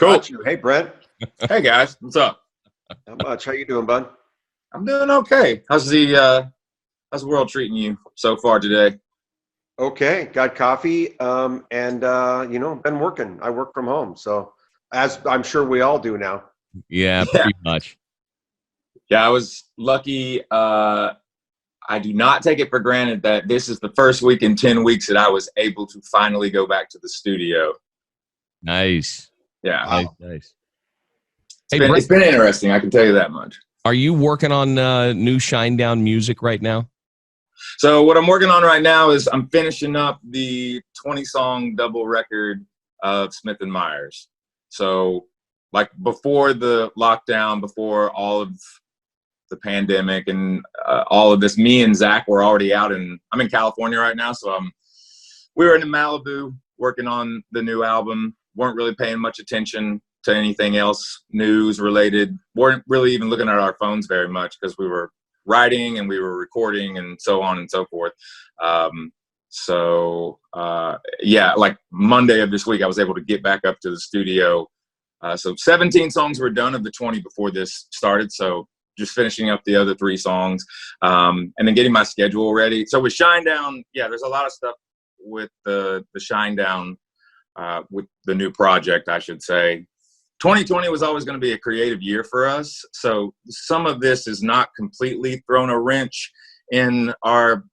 Cool. Got you. Hey, Brent. Hey guys, what's up? Not much. How you doing, bud? I'm doing okay. How's the world treating you so far today? Okay. Got coffee. Been working. I work from home, so as I'm sure we all do now. Yeah, pretty much. Yeah, I was lucky. I do not take it for granted that this is the first week in 10 weeks that I was able to finally go back to the studio. Nice. Yeah. Wow. Nice. It's been interesting, I can tell you that much. Are you working on new Shinedown music right now? So what I'm working on right now is I'm finishing up the 20-song double record of Smith & Myers. So like before the lockdown, before all of the pandemic and all of this, me and Zach were already out I'm in California right now. So we were in Malibu working on the new album. Weren't really paying much attention to anything else news related. Weren't really even looking at our phones very much because we were writing and we were recording and so on and so forth. Like Monday of this week, I was able to get back up to the studio. So 17 songs were done of the 20 before this started. So just finishing up the other 3 songs, and then getting my schedule ready. So with Shinedown, there's a lot of stuff with the Shinedown, with the new project, I should say. 2020 was always going to be a creative year for us. So some of this is not completely thrown a wrench in our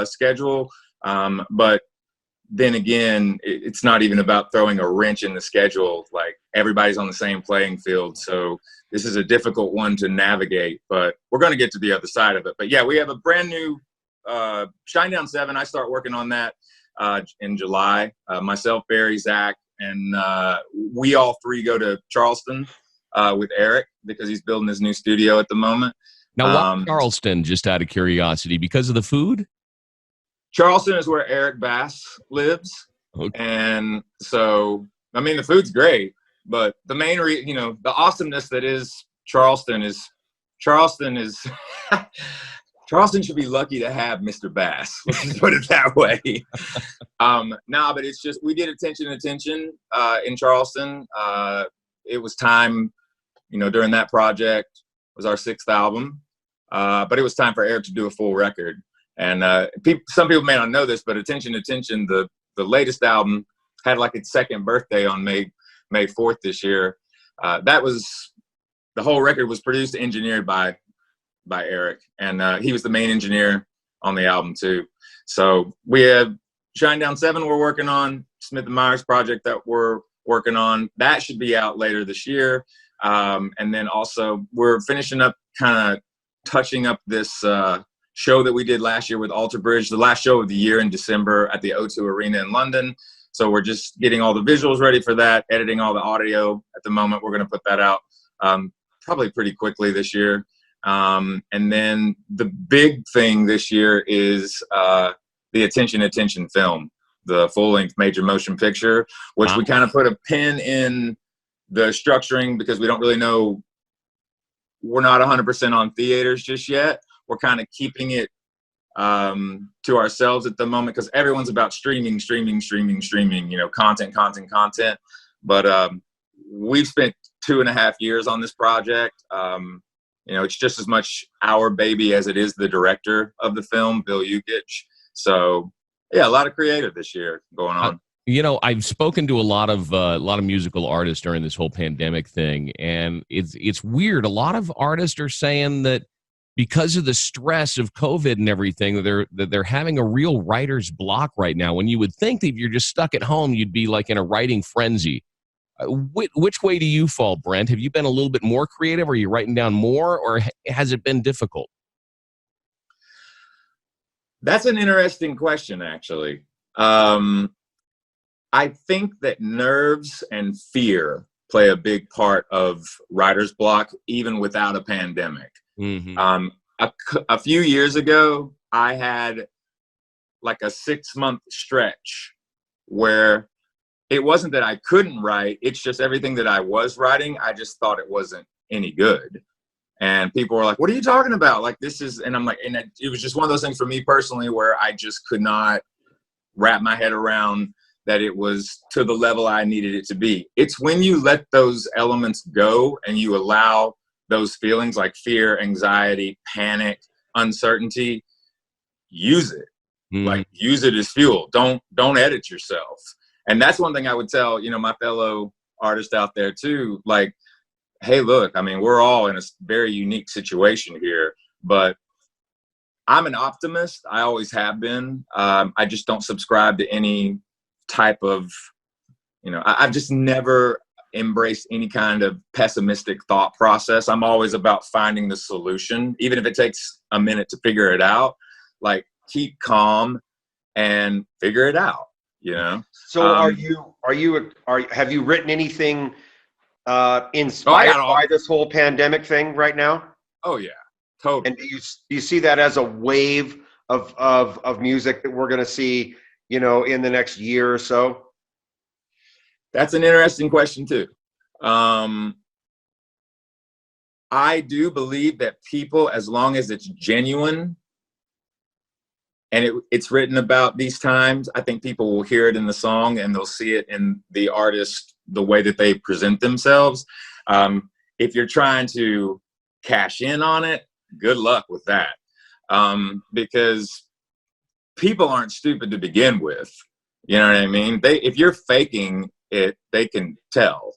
schedule. But then again, it's not even about throwing a wrench in the schedule. Like everybody's on the same playing field. So this is a difficult one to navigate, but we're going to get to the other side of it. But yeah, we have a brand new Shinedown 7. I start working on that in July. Myself, Barry, Zach, and we all 3 go to Charleston with Eric because he's building his new studio at the moment. Now, why Charleston, just out of curiosity? Because of the food? Charleston is where Eric Bass lives. Okay. And so, I mean, the food's great, but the main the awesomeness that is Charleston should be lucky to have Mr. Bass. Let's just put it that way. But it's just, we did Attention in Charleston. It was time, during that project, it was our 6th album. But it was time for Eric to do a full record. And some people may not know this, but Attention, the latest album, had like its 2nd birthday on May 4th this year. The whole record was produced and engineered by Eric, and he was the main engineer on the album too. So we have Shinedown 7 we're working on, Smith & Myers project that we're working on. That should be out later this year. And then also we're finishing up, kind of touching up this show that we did last year with Alter Bridge, the last show of the year in December at the O2 Arena in London. So we're just getting all the visuals ready for that, editing all the audio at the moment. We're going to put that out probably pretty quickly this year. And then the big thing this year is the Attention film, the full-length major motion picture, which we kind of put a pin in the structuring because we don't really know. We're not 100% on theaters just yet. We're kind of keeping it to ourselves at the moment because everyone's about streaming, content. But we've spent 2.5 years on this project. It's just as much our baby as it is the director of the film, Bill Yukich. So, yeah, a lot of creative this year going on. I've spoken to a lot of musical artists during this whole pandemic thing, and it's weird. A lot of artists are saying that because of the stress of COVID and everything, they're having a real writer's block right now. When you would think that if you're just stuck at home, you'd be like in a writing frenzy. Which way do you fall, Brent? Have you been a little bit more creative? Are you writing down more, or has it been difficult? That's an interesting question, actually. I think that nerves and fear play a big part of writer's block, even without a pandemic. Mm-hmm. A few years ago, I had like a 6-month stretch where it wasn't that I couldn't write. It's just everything that I was writing, I just thought it wasn't any good. And people were like, what are you talking about? Like, this is, and I'm like, and it was just one of those things for me personally where I just could not wrap my head around that it was to the level I needed it to be. It's when you let those elements go and you allow those feelings like fear, anxiety, panic, uncertainty, use it. Like, use it as fuel. Don't edit yourself. And that's one thing I would tell, my fellow artists out there too. Like, hey, look, I mean, we're all in a very unique situation here, but I'm an optimist. I always have been. I just don't subscribe to any type of, I've just never embraced any kind of pessimistic thought process. I'm always about finding the solution, even if it takes a minute to figure it out. Like, keep calm and figure it out, So have you written anything inspired by this whole pandemic thing right now? Oh yeah, totally. And do you see that as a wave of music that we're going to see, in the next year or so? That's an interesting question too. I do believe that people, as long as it's genuine and it's written about these times, I think people will hear it in the song and they'll see it in the artist, the way that they present themselves. If you're trying to cash in on it, good luck with that. Because people aren't stupid to begin with. You know what I mean? If you're faking it, they can tell.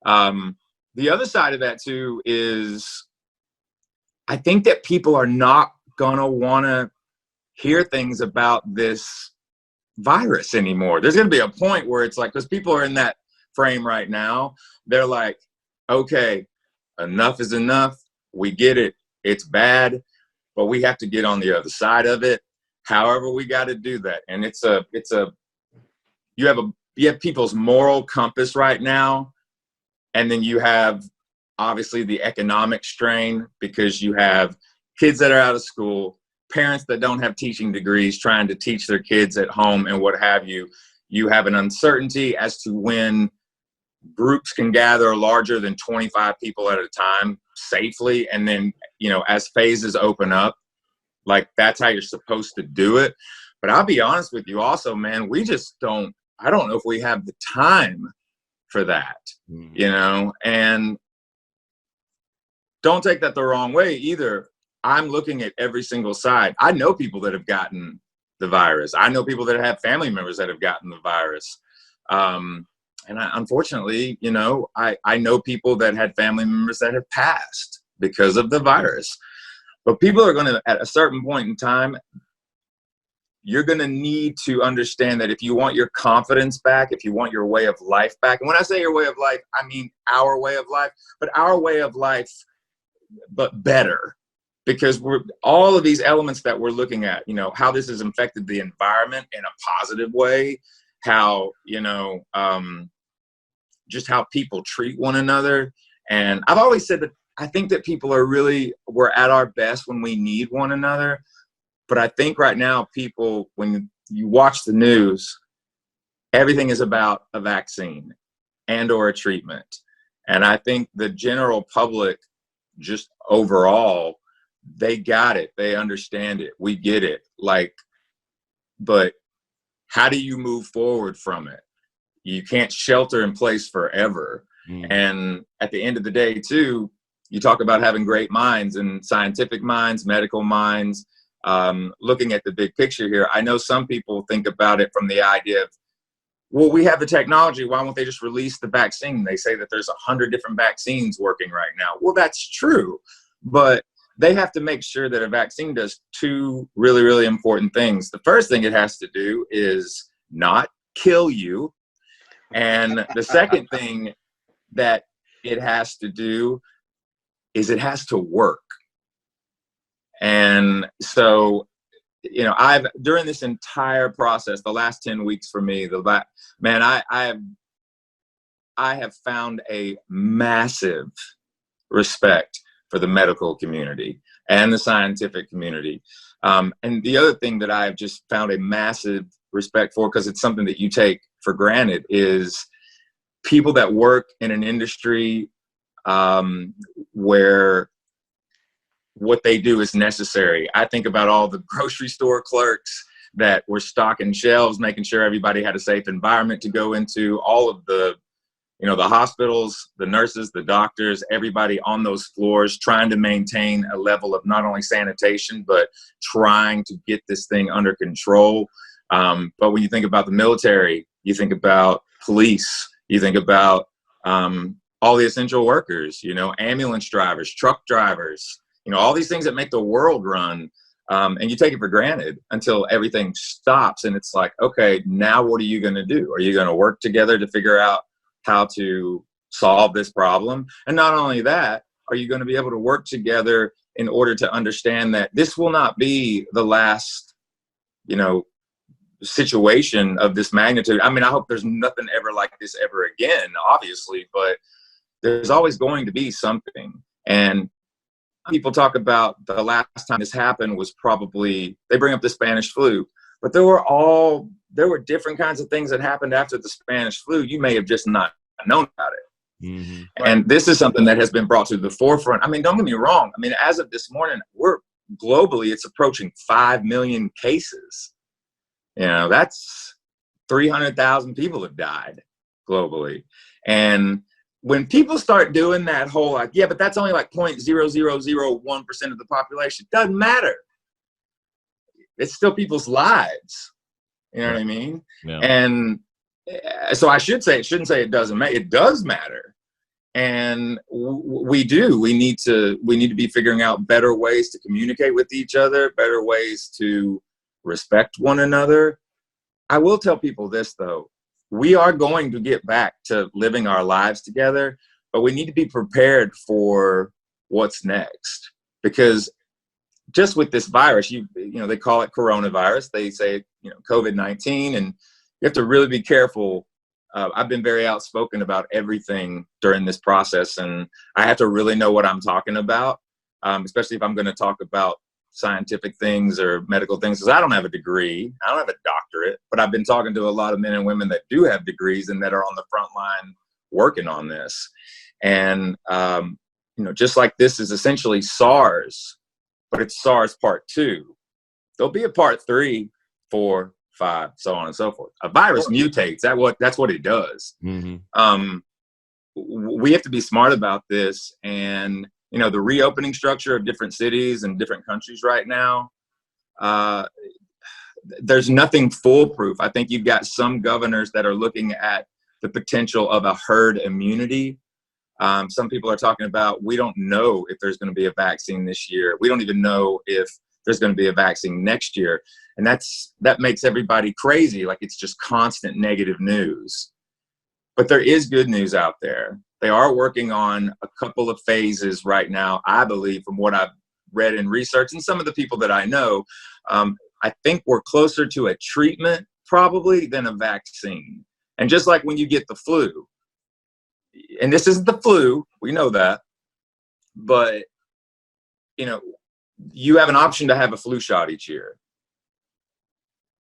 The other side of that too is I think that people are not gonna wanna hear things about this virus anymore. There's gonna be a point where it's like, because people are in that frame right now, they're like, okay, enough is enough. We get it. It's bad, but we have to get on the other side of it. However, we got to do that. And you have people's moral compass right now. And then you have obviously the economic strain, because you have kids that are out of school, parents that don't have teaching degrees trying to teach their kids at home and what have you. You have an uncertainty as to when groups can gather larger than 25 people at a time safely. And then, as phases open up, like, that's how you're supposed to do it. But I'll be honest with you also, man, I don't know if we have the time for that, and don't take that the wrong way either. I'm looking at every single side. I know people that have gotten the virus. I know people that have family members that have gotten the virus. Unfortunately, I know people that had family members that have passed because of the virus. But people are going to, at a certain point in time, you're going to need to understand that if you want your confidence back, if you want your way of life back, and when I say your way of life, I mean our way of life, but our way of life, but better. Because all of these elements that we're looking at, how this has infected the environment in a positive way, how, just how people treat one another. And I've always said that I think that we're at our best when we need one another. But I think right now, people, when you watch the news, everything is about a vaccine and or a treatment. And I think the general public, just overall, they got it. They understand it. We get it. But how do you move forward from it? You can't shelter in place forever. And at the end of the day, too, you talk about having great minds and scientific minds, medical minds, looking at the big picture here. I know some people think about it from the idea of, well, we have the technology. Why won't they just release the vaccine? They say that there's 100 different vaccines working right now. Well, that's true. But they have to make sure that a vaccine does two really, really important things. The first thing it has to do is not kill you. And the second thing that it has to do is it has to work. And so, I've, during this entire process, the last 10 weeks for me, I have found a massive respect for the medical community and the scientific community. And the other thing that I've just found a massive respect for, because it's something that you take for granted, is people that work in an industry where what they do is necessary. I think about all the grocery store clerks, that were stocking shelves, making sure everybody had a safe environment to go into. All of the, the hospitals, the nurses, the doctors, everybody on those floors trying to maintain a level of not only sanitation, but trying to get this thing under control. But when you think about the military, you think about police, you think about all the essential workers, ambulance drivers, truck drivers, all these things that make the world run. And you take it for granted until everything stops. And it's like, okay, now what are you going to do? Are you going to work together to figure out how to solve this problem? And not only that, are you going to be able to work together in order to understand that this will not be the last, situation of this magnitude? I mean, I hope there's nothing ever like this ever again, obviously, but there's always going to be something. And people talk about the last time this happened was probably, they bring up the Spanish flu, but there were different kinds of things that happened after the Spanish flu. You may have just not known about it. Mm-hmm. And this is something that has been brought to the forefront. I mean, don't get me wrong. I mean, as of this morning, globally, it's approaching 5 million cases. That's 300,000 people have died globally. And when people start doing that whole, like, yeah, but that's only like 0.0001% of the population, doesn't matter. It's still people's lives. You know what I mean? Yeah. And so I shouldn't say it doesn't matter. It does matter. And we need to be figuring out better ways to communicate with each other, better ways to respect one another. I will tell people this, though. We are going to get back to living our lives together, but we need to be prepared for what's next. Because just with this virus, they call it coronavirus. They say, COVID-19, and you have to really be careful. I've been very outspoken about everything during this process, and I have to really know what I'm talking about, especially if I'm going to talk about scientific things or medical things, because I don't have a degree. I don't have a doctorate, but I've been talking to a lot of men and women that do have degrees and that are on the front line working on this. And, just like this is essentially SARS, but it's SARS part 2. There'll be a part 3, 4, 5, so on and so forth. A virus mutates. That's what it does. Mm-hmm. We have to be smart about this. And, the reopening structure of different cities and different countries right now, there's nothing foolproof. I think you've got some governors that are looking at the potential of a herd immunity. Some people are talking about, we don't know if there's going to be a vaccine this year. We don't even know if there's going to be a vaccine next year. And that makes everybody crazy. Like, it's just constant negative news. But there is good news out there. They are working on a couple of phases right now, I believe, from what I've read and researched, and some of the people that I know. I think we're closer to a treatment probably than a vaccine. And just like when you get the flu, and this isn't the flu, we know that, but, you have an option to have a flu shot each year.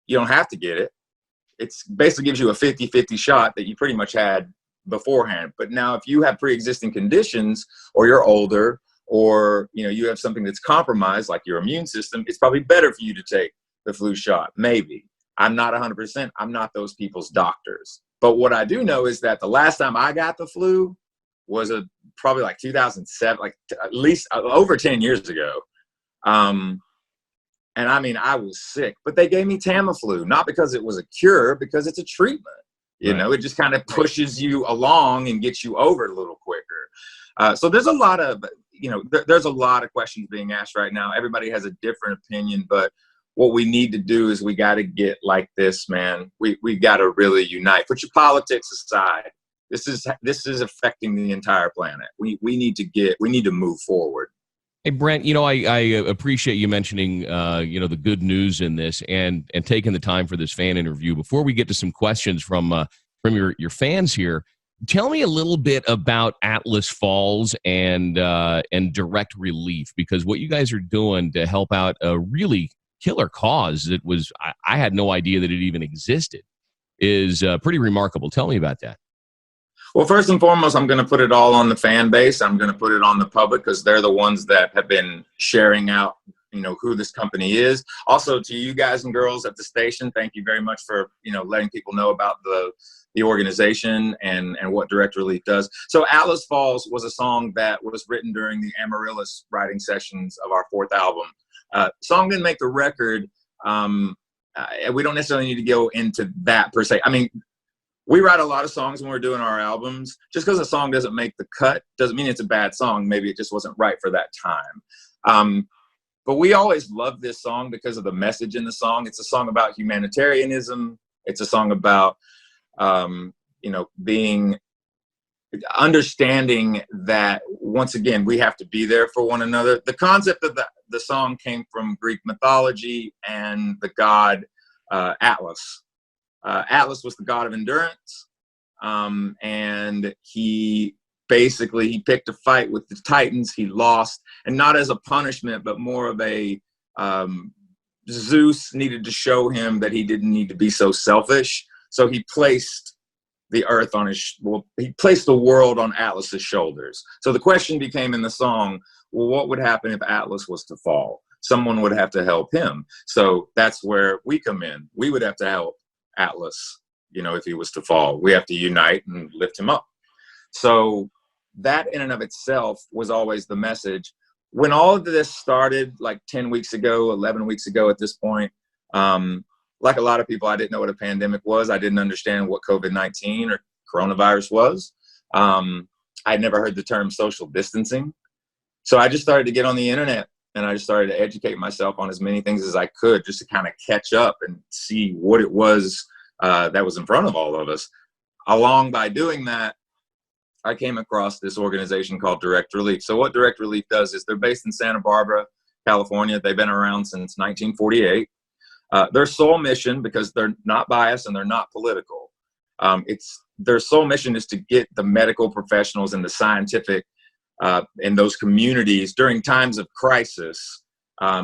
You don't have to get it. It's basically gives you a 50-50 shot that you pretty much had beforehand. But now if you have pre-existing conditions, or you're older, or you have something that's compromised, like your immune system, it's probably better for you to take the flu shot. Maybe. I'm not 100%. I'm not those people's doctors. But what I do know is that the last time I got the flu was probably like 2007, like at least over 10 years ago. And I mean, I was sick, but they gave me Tamiflu, not because it was a cure, because it's a treatment. It just kind of pushes you along and gets you over it a little quicker. So there's a lot of, there's a lot of questions being asked right now. Everybody has a different opinion, but what we need to do is we got to get like this, man. We got to really unite. Put your politics aside. This is affecting the entire planet. We need to move forward. Hey, Brent, I appreciate you mentioning, the good news in this and taking the time for this fan interview. Before we get to some questions from your fans here, tell me a little bit about Atlas Falls and Direct Relief, because what you guys are doing to help out a really killer cause that was, I had no idea that it even existed, is pretty remarkable. Tell me about that. Well, first and foremost, I'm going to put it all on the fan base. I'm going to put it on the public, because they're the ones that have been sharing out who this company is. Also, to you guys and girls at the station, thank you very much for letting people know about the organization and what Direct Relief does. So Atlas Falls was a song that was written during the Amaryllis writing sessions of our 4th album. Song didn't make the record. We don't necessarily need to go into that per se. I mean, we write a lot of songs when we're doing our albums. Just because a song doesn't make the cut doesn't mean it's a bad song. Maybe it just wasn't right for that time. But we always loved this song because of the message in the song. It's a song about humanitarianism. It's a song about, understanding that, once again, we have to be there for one another. The concept of the song came from Greek mythology and the god Atlas. Atlas was the god of endurance, and he picked a fight with the Titans. He lost, and not as a punishment, but more of a Zeus needed to show him that he didn't need to be so selfish. So he placed the earth on he placed the world on Atlas's shoulders. So the question became in the song, well, what would happen if Atlas was to fall? Someone would have to help him. So that's where we come in. We would have to help Atlas, if he was to fall. We have to unite and lift him up. So that in and of itself was always the message. When all of this started, like 10 weeks ago, 11 weeks ago at this point, like a lot of people, I didn't know what a pandemic was. I didn't understand what COVID-19 or coronavirus was. I'd never heard the term social distancing. So I just started to get on the internet, and I just started to educate myself on as many things as I could, just to kind of catch up and see what it was that was in front of all of us. By doing that, I came across this organization called Direct Relief. So what Direct Relief does is they're based in Santa Barbara, California. They've been around since 1948. Their sole mission, because they're not biased and they're not political, their sole mission is to get the medical professionals and the scientific in those communities during times of crisis,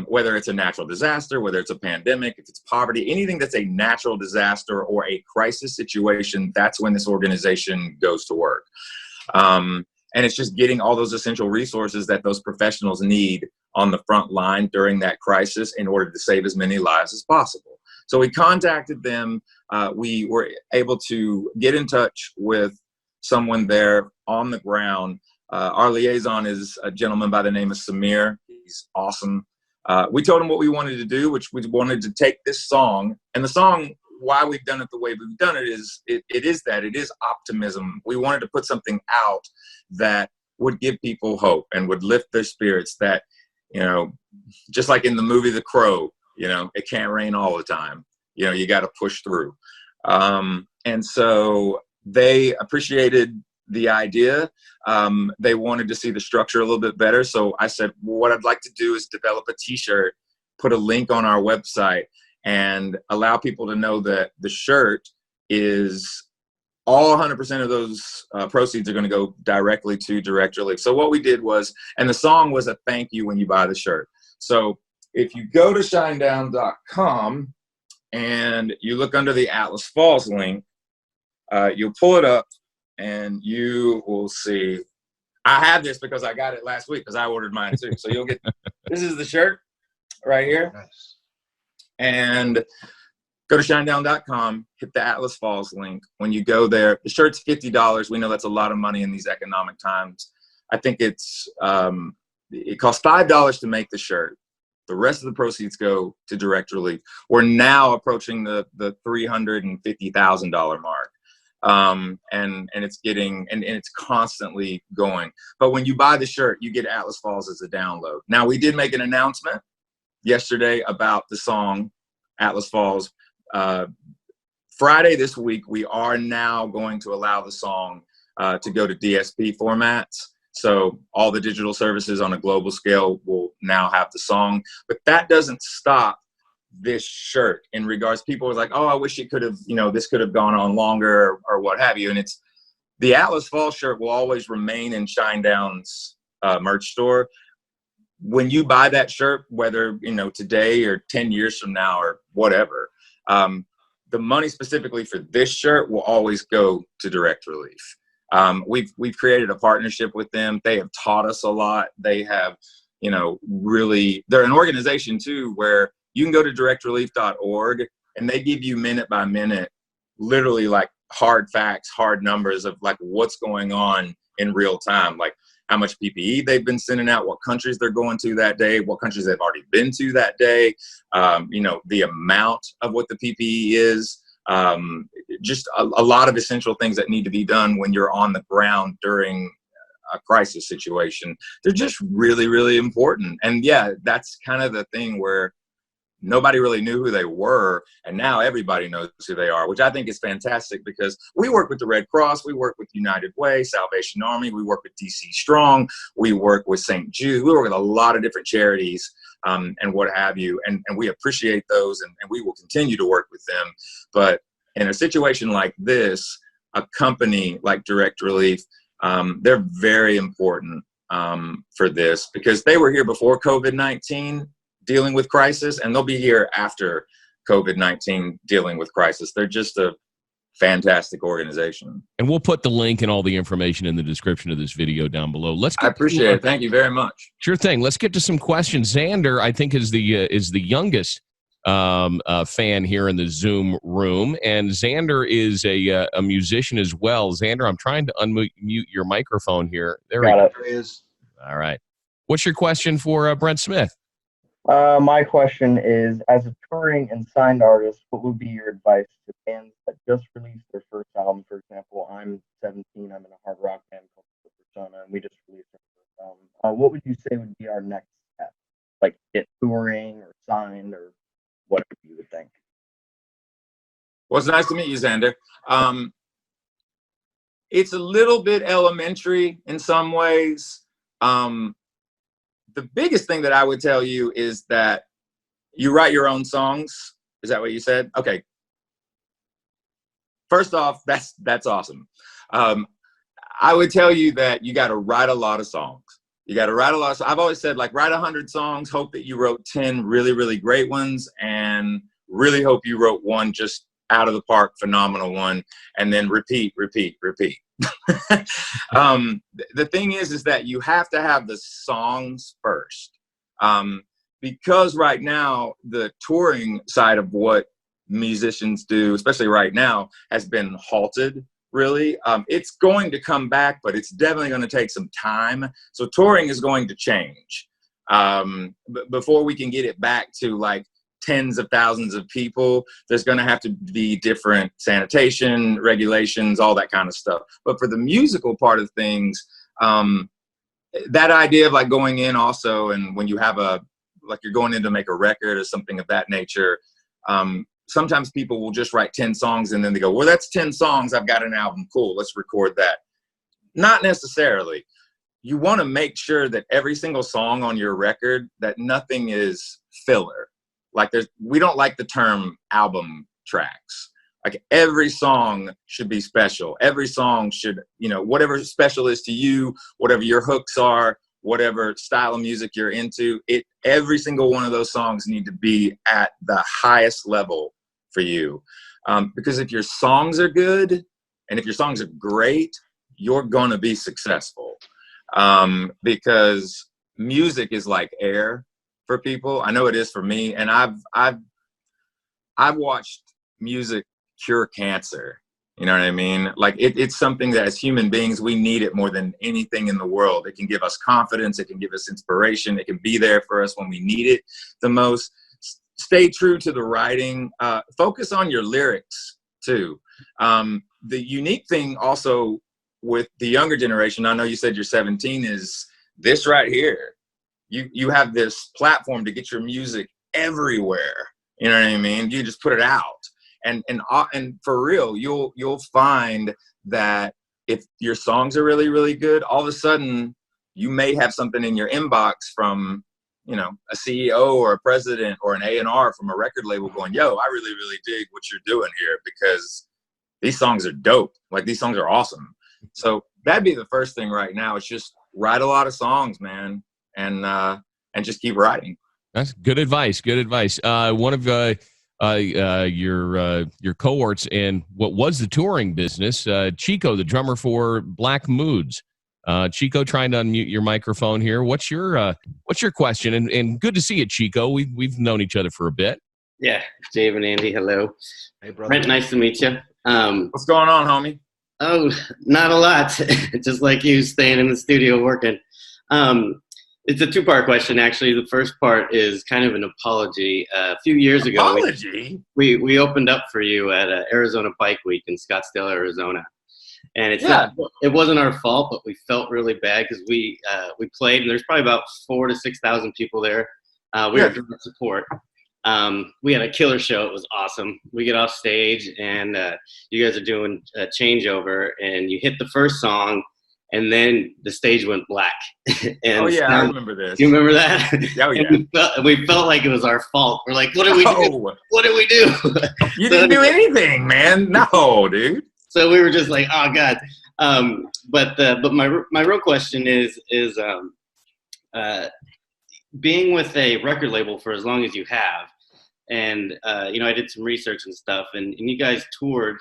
whether it's a natural disaster, whether it's a pandemic, if it's poverty, anything that's a natural disaster or a crisis situation, that's when this organization goes to work. And it's just getting all those essential resources that those professionals need on the front line during that crisis in order to save as many lives as possible. So we contacted them. We were able to get in touch with someone there on the ground. Our liaison is a gentleman by the name of Samir. He's awesome. We told him what we wanted to do, which we wanted to take this song, and the song, why we've done it the way we've done it is, it is optimism. We wanted to put something out that would give people hope and would lift their spirits, that, just like in the movie The Crow, it can't rain all the time. You got to push through. And so they appreciated the idea. They wanted to see the structure a little bit better. So I said, well, what I'd like to do is develop a t-shirt, put a link on our website, and allow people to know that the shirt is all 100% of those proceeds are going to go directly to Direct Relief. So what we did was, and the song was a thank you when you buy the shirt. So if you go to shinedown.com and you look under the Atlas Falls link, you'll pull it up and you will see. I have this because I got it last week because I ordered mine too. So you'll get, this is the shirt right here. Nice. And go to shinedown.com, hit the Atlas Falls link. When you go there, the shirt's $50. We know that's a lot of money in these economic times. I think it costs $5 to make the shirt. The rest of the proceeds go to Direct Relief. We're now approaching the $350,000 mark. And it's getting, and it's constantly going. But when you buy the shirt, you get Atlas Falls as a download. Now, we did make an announcement yesterday about the song Atlas Falls. Friday this week, we are now going to allow the song to go to DSP formats. So all the digital services on a global scale will now have the song. But that doesn't stop this shirt in regards, people were like, oh, I wish it could have, this could have gone on longer or what have you. And it's, the Atlas Falls shirt will always remain in Shinedown's merch store. When you buy that shirt, whether, today or 10 years from now or whatever, the money specifically for this shirt will always go to Direct Relief. We've created a partnership with them. They have taught us a lot. They have really, they're an organization too, where you can go to directrelief.org and they give you minute by minute, literally like hard facts, hard numbers of like what's going on in real time, like how much PPE they've been sending out, what countries they're going to that day, what countries they've already been to that day, the amount of what the PPE is, just a lot of essential things that need to be done when you're on the ground during a crisis situation. They're just really, really important. And yeah, that's kind of the thing where nobody really knew who they were, and now everybody knows who they are, which I think is fantastic, because we work with the Red Cross, we work with United Way, Salvation Army, we work with DC Strong, we work with St. Jude, we work with a lot of different charities and what have you, and we appreciate those, and we will continue to work with them. But in a situation like this, a company like Direct Relief, they're very important for this, because they were here before COVID-19 dealing with crisis, and they'll be here after COVID-19 dealing with crisis. They're just a fantastic organization. And we'll put the link and all the information in the description of this video down below. I appreciate it. Thank you very much. Sure thing. Let's get to some questions. Xander, I think, is the youngest fan here in the Zoom room, and Xander is a musician as well. Xander, I'm trying to unmute your microphone here. There Got it is. All right. What's your question for Brent Smith? My question is, as a touring and signed artist, what would be your advice to bands that just released their first album? For example, I'm 17, I'm in a hard rock band called Persona, and we just released our first album. What would you say would be our next step? Like get touring or signed, or whatever you would think? Well, it's nice to meet you, Xander. It's a little bit elementary in some ways. The biggest thing that I would tell you is that you write your own songs. Is that what you said? Okay. First off, that's awesome. I would tell you that you got to write a lot of songs. You got to write a lot. I've always said, like, write 100 songs, hope that you wrote 10 really, really great ones, and really hope you wrote one just out of the park, phenomenal one, and then repeat. The thing is that you have to have the songs first, because right now the touring side of what musicians do, especially right now, has been halted. Really, it's going to come back, but it's definitely going to take some time. So touring is going to change before we can get it back to like tens of thousands of people. There's going to have to be different sanitation regulations, all that kind of stuff. But for the musical part of things, that idea of like going in also, and when you have like you're going in to make a record or something of that nature, sometimes people will just write 10 songs and then they go, well, that's 10 songs. I've got an album. Cool. Let's record that. Not necessarily. You want to make sure that every single song on your record, that nothing is filler. Like we don't like the term album tracks. Like every song should be special. Every song should, whatever special is to you, whatever your hooks are, whatever style of music you're into, every single one of those songs need to be at the highest level for you. Because if your songs are good and if your songs are great, you're going to be successful. Because music is like air for people. I know it is for me. And I've watched music cure cancer. You know what I mean? Like it's something that as human beings, we need it more than anything in the world. It can give us confidence. It can give us inspiration. It can be there for us when we need it the most. Stay true to the writing. Focus on your lyrics too. The unique thing also with the younger generation, I know you said you're 17, is this right here. You have this platform to get your music everywhere. You know what I mean? You just put it out. And for real, you'll find that if your songs are really, really good, all of a sudden you may have something in your inbox from, a CEO or a president or an A&R from a record label going, yo, I really, really dig what you're doing here because these songs are dope. Like these songs are awesome. So that'd be the first thing right now. It's just write a lot of songs, man, and just keep writing. That's good advice. Good advice. One of your cohorts in what was the touring business, Chico, the drummer for Black Moods, Chico, trying to unmute your microphone here. What's your question? And good to see you, Chico. We've known each other for a bit. Yeah, Dave and Andy, hello. Hey, brother. Brent, nice to meet you. What's going on, homie? Oh, not a lot. Just like you, staying in the studio working. It's a two-part question, actually. The first part is kind of an apology. A few years ago, we opened up for you at Arizona Bike Week in Scottsdale, Arizona. And it wasn't our fault, but we felt really bad because we played, and there's probably about 4,000 to 6,000 people there. We were direct support. We had a killer show. It was awesome. We get off stage, and you guys are doing a changeover, and you hit the first song, and then the stage went black. And I remember this. You remember that? Oh, yeah. We felt like it was our fault. We're like, what did we do? What did we do? You didn't do anything, man. No, dude. So we were just like, oh God. But my real question is being with a record label for as long as you have, and I did some research and stuff, and you guys toured,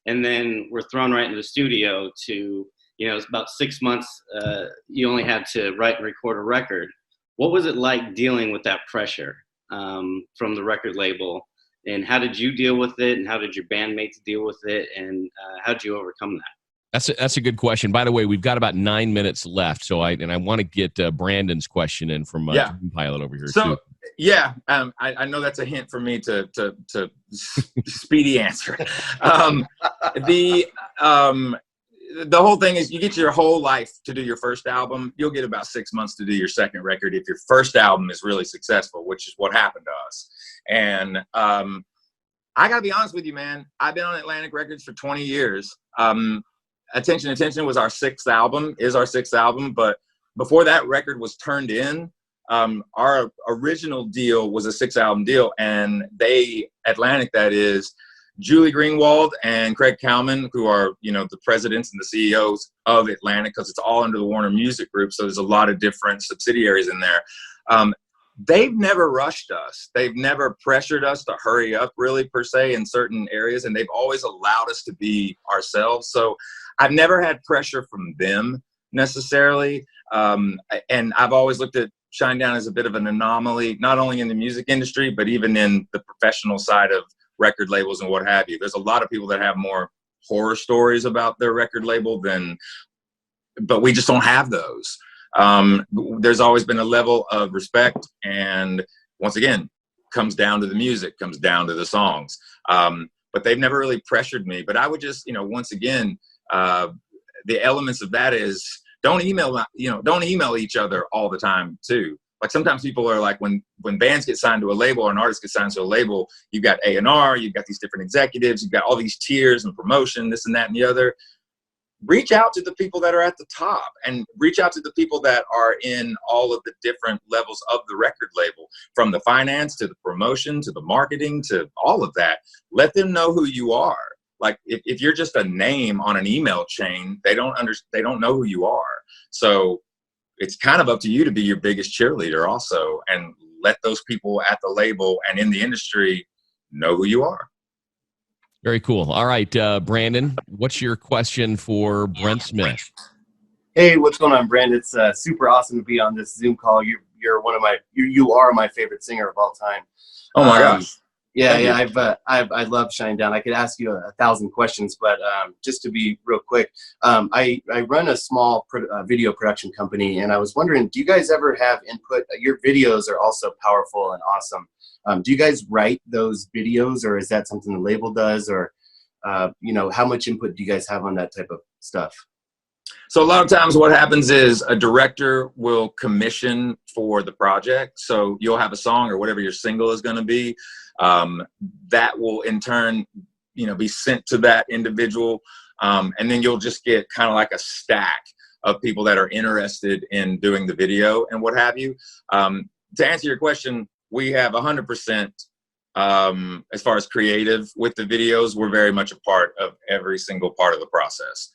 and then were thrown right into the studio to, it's about 6 months. You only had to write and record a record. What was it like dealing with that pressure from the record label? And how did you deal with it? And how did your bandmates deal with it? And how did you overcome that? That's a good question. By the way, we've got about 9 minutes left, so I want to get Brandon's question in from Pilot over here. So too. I know that's a hint for me to speedy answer. The whole thing is, you get your whole life to do your first album. You'll get about 6 months to do your second record if your first album is really successful, which is what happened to us. And I got to be honest with you, man. I've been on Atlantic Records for 20 years. Attention was our sixth album. But before that record was turned in, our original deal was a 6-album deal. And Atlantic, that is, Julie Greenwald and Craig Cowman, who are, the presidents and the CEOs of Atlantic, because it's all under the Warner Music Group. So there's a lot of different subsidiaries in there. They've never rushed us. They've never pressured us to hurry up, really, per se, in certain areas. And they've always allowed us to be ourselves. So I've never had pressure from them necessarily. And I've always looked at Shinedown as a bit of an anomaly, not only in the music industry, but even in the professional side of record labels and what have you. There's a lot of people that have more horror stories about their record label but we just don't have those. There's always been a level of respect, and once again, comes down to the music, comes down to the songs. But they've never really pressured me. But I would just, once again, the elements of that is don't email each other all the time too. Like sometimes people are like, when bands get signed to a label or an artist gets signed to a label, you've got A&R, you've got these different executives, you've got all these tiers and promotion, this and that and the other. Reach out to the people that are at the top, and reach out to the people that are in all of the different levels of the record label, from the finance to the promotion to the marketing to all of that. Let them know who you are. Like if you're just a name on an email chain, they don't know who you are. So it's kind of up to you to be your biggest cheerleader also, and let those people at the label and in the industry know who you are. Very cool. All right, Brandon, what's your question for Brent Smith? Hey, what's going on, Brandon? It's super awesome to be on this Zoom call. You are my favorite singer of all time. Oh my gosh. I love Shinedown. I could ask you 1,000 questions, but just to be real quick, I run a small video production company, and I was wondering, do you guys ever have input? Your videos are also powerful and awesome. Do you guys write those videos, or is that something the label does, or how much input do you guys have on that type of stuff? So a lot of times what happens is a director will commission for the project. So you'll have a song or whatever your single is going to be. That will in turn, be sent to that individual. And then you'll just get kind of like a stack of people that are interested in doing the video and what have you. To answer your question, we have 100%, as far as creative with the videos. We're very much a part of every single part of the process.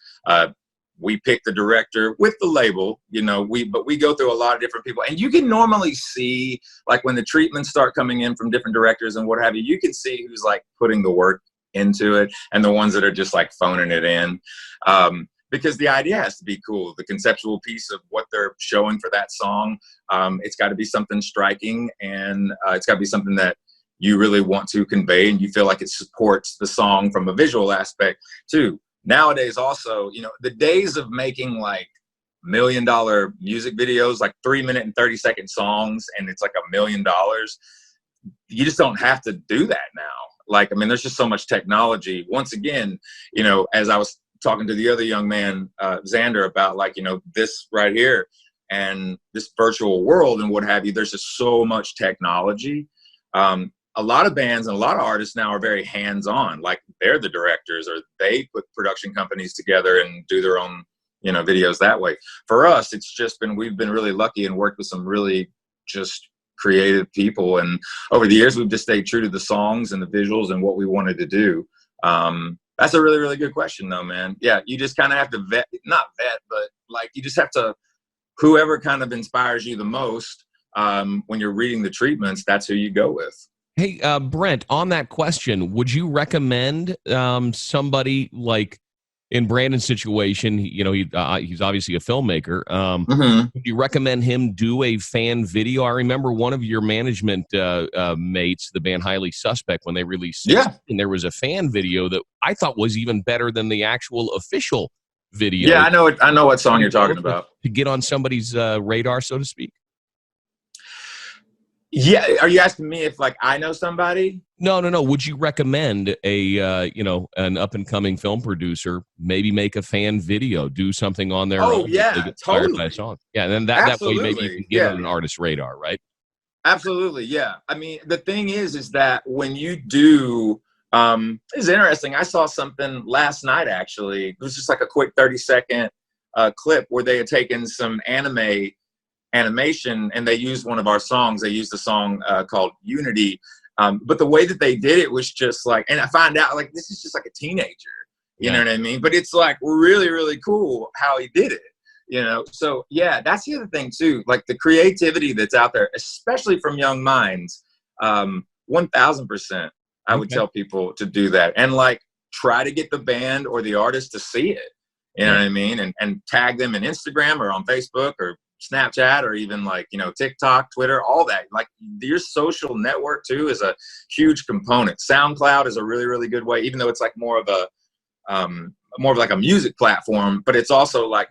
We pick the director with the label, but we go through a lot of different people. And you can normally see, like when the treatments start coming in from different directors and what have you, you can see who's like putting the work into it and the ones that are just like phoning it in. because the idea has to be cool. The conceptual piece of what they're showing for that song, it's got to be something striking, and it's got to be something that you really want to convey, and you feel like it supports the song from a visual aspect too. Nowadays, also, you know, the days of making like $1 million music videos, like 3-minute and 30-second songs, and it's like $1 million. You just don't have to do that now. Like, I mean, there's just so much technology. Once again, you know, as I was talking to the other young man, Xander, about like, you know, this right here and this virtual world and what have you, there's just so much technology. A lot of bands and a lot of artists now are very hands-on. Like, they're the directors, or they put production companies together and do their own, you know, videos that way. For us, it's just been, we've been really lucky and worked with some really just creative people. And over the years, we've just stayed true to the songs and the visuals and what we wanted to do. That's a really, really good question though, man. Yeah. You just kind of have to not vet, but like, you just have to, whoever kind of inspires you the most, when you're reading the treatments, that's who you go with. Hey, Brent, on that question, would you recommend somebody like, in Brandon's situation, you know, he's obviously a filmmaker. Would you recommend him do a fan video? I remember one of your management mates, the band Highly Suspect, when they released it, and there was a fan video that I thought was even better than the actual official video. Yeah, I know what song you're talking about. To get on somebody's radar, so to speak. Yeah, are you asking me if like I know somebody? No. Would you recommend a you know, an up and coming film producer maybe make a fan video, do something on their own? Yeah, they get inspired by a song. Yeah, and then that way maybe you can get on an artist's radar, right? Absolutely, yeah. I mean, the thing is that when you do, it's interesting. I saw something last night actually. It was just like a quick 30-second clip where they had taken some animation and they used one of our songs. They used a song called Unity, but the way that they did it was just like, and I find out like this is just like a teenager, you know what I mean? But it's like really, really cool how he did it, you know? So yeah, that's the other thing too, like the creativity that's out there, especially from young minds. 1000%, I would tell people to do that, and like try to get the band or the artist to see it, you know what I mean? And tag them in Instagram or on Facebook or Snapchat or even like, you know, TikTok, Twitter, all that. Like your social network too is a huge component. SoundCloud is a really, really good way, even though it's like more of like a music platform, but it's also like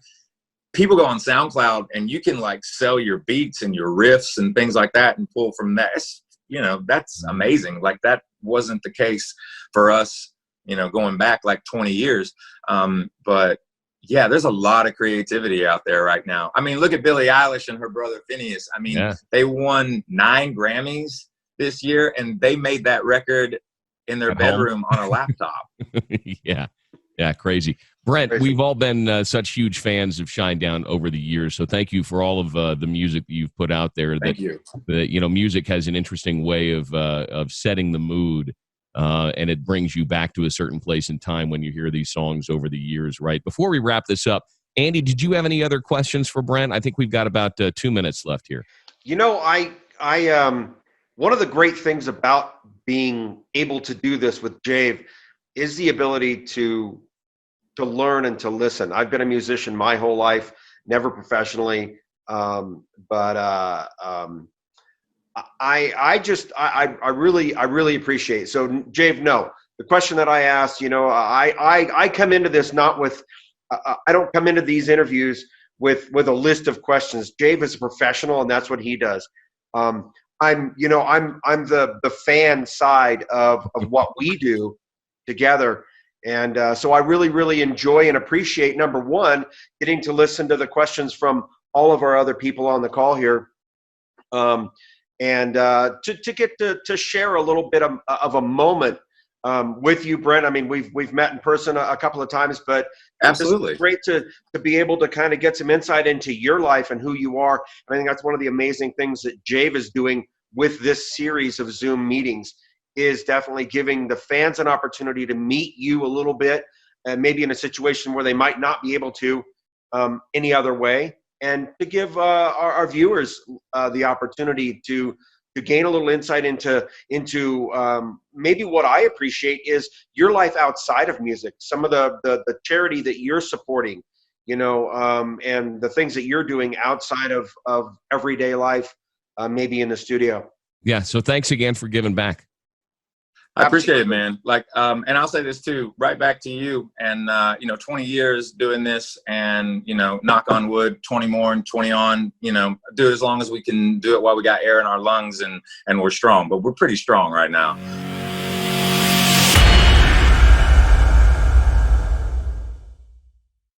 people go on SoundCloud and you can like sell your beats and your riffs and things like that and pull from that. It's, you know, that's amazing. Like that wasn't the case for us, you know, going back like 20 years. But yeah, there's a lot of creativity out there right now. I mean, look at Billie Eilish and her brother Phineas. I mean, they won 9 Grammys this year, and they made that record in their bedroom on a laptop. Yeah, crazy. Brent, we've all been such huge fans of Shinedown over the years, so thank you for all of the music that you've put out there. Thank you. You know, music has an interesting way of setting the mood. And it brings you back to a certain place in time when you hear these songs over the years, right? Before we wrap this up, Andy, did you have any other questions for Brent? I think we've got about 2 minutes left here. You know, I one of the great things about being able to do this with Jave is the ability to learn and to listen. I've been a musician my whole life, never professionally, but I really appreciate it. So Jave, no, the question that I asked, you know, I come into this not with, I don't come into these interviews with a list of questions. Jave is a professional and that's what he does. I'm the fan side of what we do together. And so I really enjoy and appreciate, number one, getting to listen to the questions from all of our other people on the call here. And to get to share a little bit of a moment with you, Brent. I mean, we've met in person a couple of times, but absolutely it's great to be able to kind of get some insight into your life and who you are. And I think that's one of the amazing things that Jave is doing with this series of Zoom meetings, is definitely giving the fans an opportunity to meet you a little bit, and maybe in a situation where they might not be able to any other way, and to give our viewers the opportunity to gain a little insight into maybe what I appreciate is your life outside of music, some of the charity that you're supporting, you know, and the things that you're doing outside of everyday life, maybe in the studio. Yeah. So thanks again for giving back. I appreciate it, man. Like, and I'll say this too, right back to you. And, 20 years doing this and, knock on wood, 20 more and 20 on, do it as long as we can do it while we got air in our lungs and we're strong, but we're pretty strong right now.